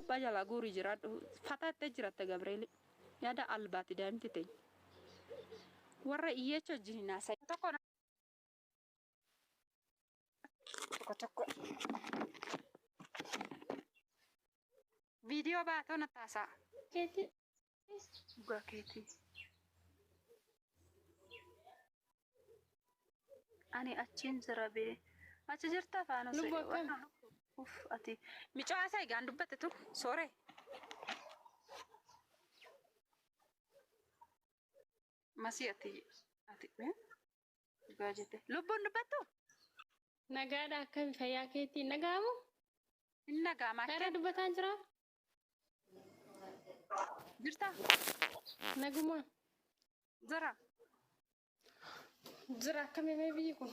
Bajala guri jiraadhu fatattee jiratte Gabreeli yaada albaati daa'imti ta'e warra iyyeecha wajjin naasa tokko viidiyoo baatoo na taasaa keetii dhugaa keetii ani achiin jira bee achi jirta afaan osoo uf ati micoo haasaa egaan dubbatte tu sooree masii ati dhugaa jette lubbuun dubbattu nagaadha akkam fayyaa keetii nagaamu hin nagaamaa karaa dubbataan jira jirta naguma jira akkam mee biyyi kun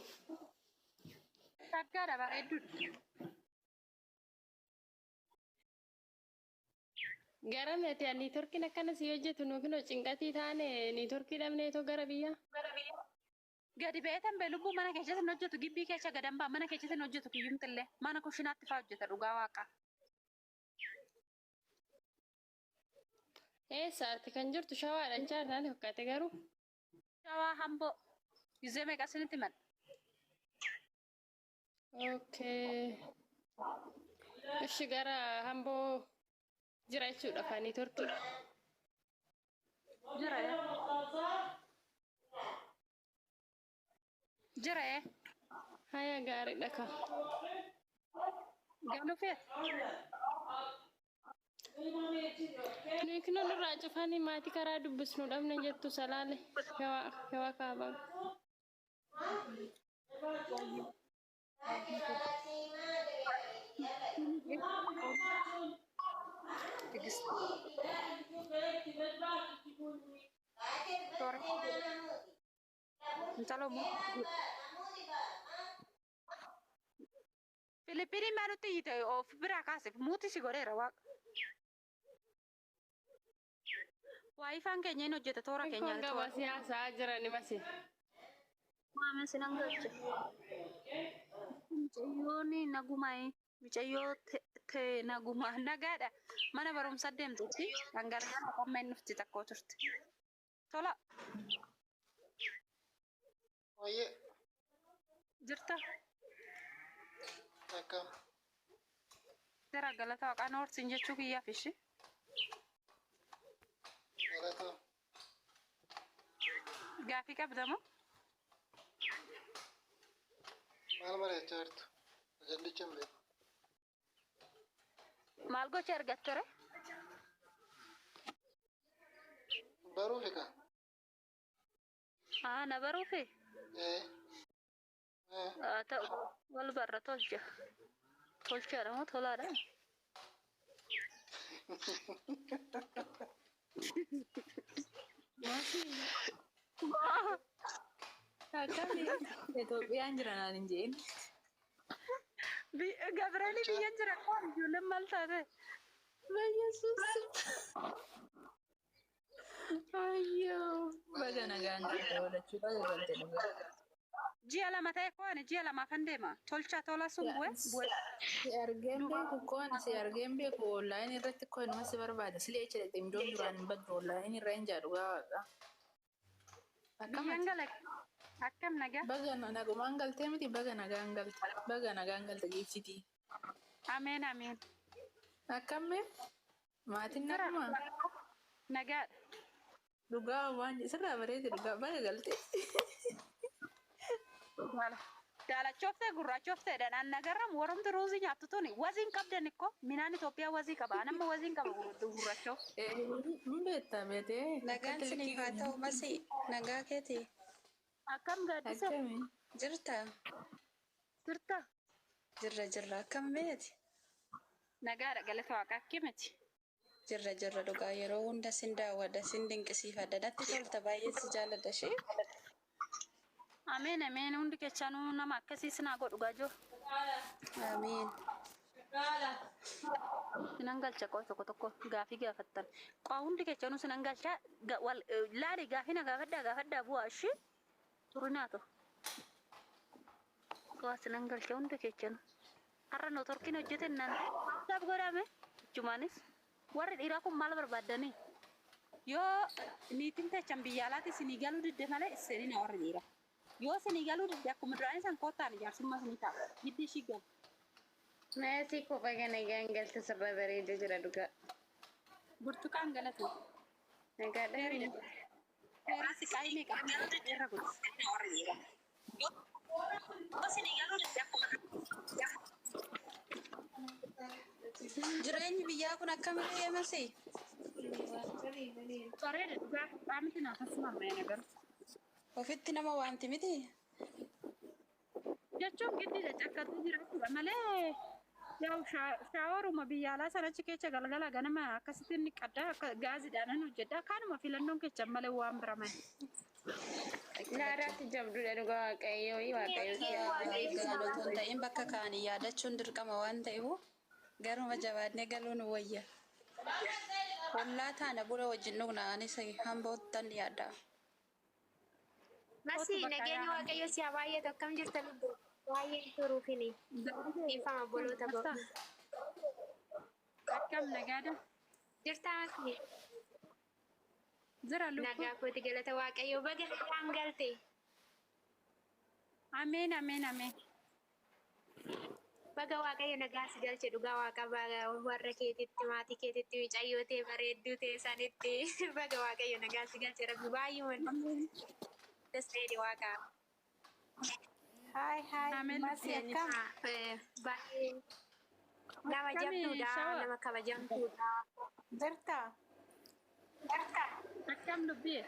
saggaadha bareedduudha garamete ani turkiin akkana si hojjetu nuufinoo cinqatii taane ni turkii dhabnee too gara biyya gadi beetan bee lubbuu mana keessatti hin hojjetu gibbii keessa gadambaa mana keessatti hin hojjetu kiyyumtillee mana kushinaatti faa hojjeta dhugaa waaqa eessaatti kan jirtu shawaadha chaarnaan fakkaate garuu shawaa hamboo gizee meeqa isinitti man okay ishi gara hamboo jira jechuudha faanii turkii jira haya gaariidha ka galufeet nuyi kinoon irraa cufanii maatii karaa dubbisnu dhabne jettu salaale hewaa kaabaa Filippini malutti yite of bira kaasif muuti si godheera waaqa waayifaan keenya hin hojjeta toora keenya gaba siyaasaa jirani masi maame sinan galche micayyooni nagumaay micayyoo te naguma nagaadha mana barumsa deemtutti dhangala'aa amma hin dhufti takkoo turte tola oye jirta akkam jara galata waaqaan horsiin jechuu kiyyaaf ishi galata gaafii qabdamoo maal bareechaa jirtu ajallicha hin beeku maal gocha argattore baruufi ka na baruufi ta'u wal barra tolchaadha moo tolaadha Itoophiyaan jiran hin jeen. Gabrali biyyan jira qoon ijoolleen maal taate? Yesus. Ayyoo. Baga nagaan godhachuu qabu ji'a lama ta'e qoon ji'a lama kan deema tolcha tola sun bu'e. Si argeen beeku qoon si argeen beeku online irratti qoon nama si barbaada silee jecha dhimdoon duraan hin baddu online irra hin jaadhu gaawwaadha. Biyyan galak akkam nagaa. Baga nagumaan galtee miti baga nagaan galte baga nagaan galte geessiti. Ameen ameen. Akkamme maatiin naguma nagaadha. Dhugaa waan sirraa bareede dhugaa baga galte. Daalachoofte gurraachoofte dhaan nagaram warumti ruuzii nyaattu tuni waziin qabdan ikko minaan Itoophiyaa wazii qaba nama waziin qaba gurraachoof. Beetta beetee. Nagaan sinii haa ta'u masi nagaa keeti. Akkam gaaddisa Jirta. Jirra akkam beeti. Nagaadha galata waaqa akkimiti. Jirra dhugaa yeroo hunda sin daawwadha sin dinqisiifadha natti tolta baay'ee si jaalladha shee. Ameen ameen hundi kechanuu nama akkasii sinaa godhu gaajoo. Ameen. Sinan galcha qoo tokko gaafii gaafattan. Qoo hundi kechanuu sinan galcha laali gaafii na gaafadhaa bu'aa ishee turinaatu. Qoo sinan galcha hundi kechanuu. Har'a noo torkiin hojjetan nan saaf godhame Jumaanis warri dhiiraa kun maal barbaadanii? Yoo niitiin tachan biyya alaatti isinii galuu didde malee isinii na warri dhiiraa. Yoo isinii galuu didde akkuma duraanii san kottaan ijaarsummaa isinii ta'a. Giddi ishii galu. Meetii kophaa kana gangalcha sirra bareedee jira dhugaa. Burtukaan galatu. Nagaa dheerii. Seera siqaayii meeqa irra godhu? Jireenyi biyyaa kun akkamitti deemasi? Bareeda dhugaa qaamti naaf asumamee nagaru. Ofitti nama waamti miti? Jechuun giddii caccakkatuu jiraatudha malee yaa'u shaaworuma biyya alaa sanachi keessa galgala ganama akkasitti inni qaddaa akka gaazidhaan hojjedha. Kaanuma filannoon keessa malee waan biraman. Naaraatti jabduudha dhugaa waaqayyoo Gaalotuun ta'in bakka kaanii yaadachuun dirqama waan ta'eef garuma jabaadnee galuun wayya. Hollaa taana bura wajjin dhugna anis hamboottan yaada. Masi nageenya waaqayyo si baay'ee akkam jirta lubbu baay'ee turuufini ifama boloota bo Akkam nagaadha. jirta masi Jira lubbu. nagaa kooti galata waaqayyo baga kan galte Ameen ameen ameen. baga waaqayyo nagaa si galche dhugaa waaqa warra keetitti maatii keetitti mucayyoo ta'e bareedduu ta'e sanitti baga waaqayyo nagaa si galche rabbi baay'ee dasreedi waaqa. Hai hai Amen. masih akkam Baay'ee nama jabduudha nama kabajamtuudha. jirta Akkam dubbii.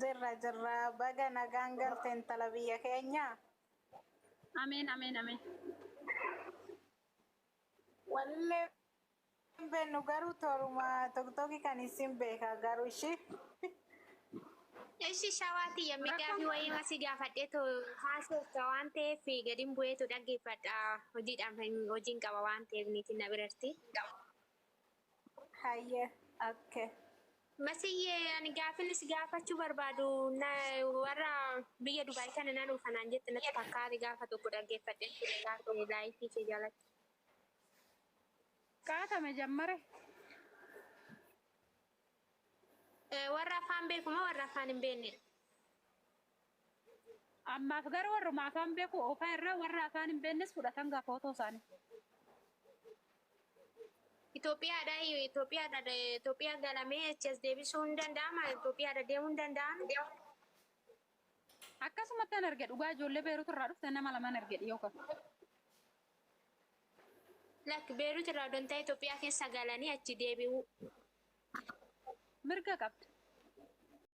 jirra baga nagaan galte intala biyya keenya Ameen ameen ameen. wallee bennu garuu toruma tokkoki kan isin beeka garuu ishii Ishi shawaati yemmuu gaaffii wayii masii gaafadhee haasofta waan ta'eef gadiin bu'eetu dhaggeeffadha hojiin qaba waan ta'eef niitiin na birarti. hayyee akka Masiyyee ani gaaffiinis gaafachuu barbaadu warra biyya Dubaay kana nan dhufanaan jette natti fakkaate gaafa tokko dhaggeeffadhee ture laayifii kee jalatti. Qaatame jammare. Warra afaan beeku moo warra afaan hin beekne? Ammaaf garuu warruma afaan beeku ofaa irraa warra afaan hin beeknes fudhatan gaafa otoo isaanii. Itoophiyaa galamee achas deebisuu hin danda'ama? Itoophiyaadha deemuu hin danda'amu? Akkasumatti an arge dhugaa ijoollee Beeruut irraa dhufte nama lamaan arge dhiyoo kan. Lakki Beeruut irraa odoo hin ta'e Itoophiyaa keessa galanii achi deebi'u. Mirga qabdi.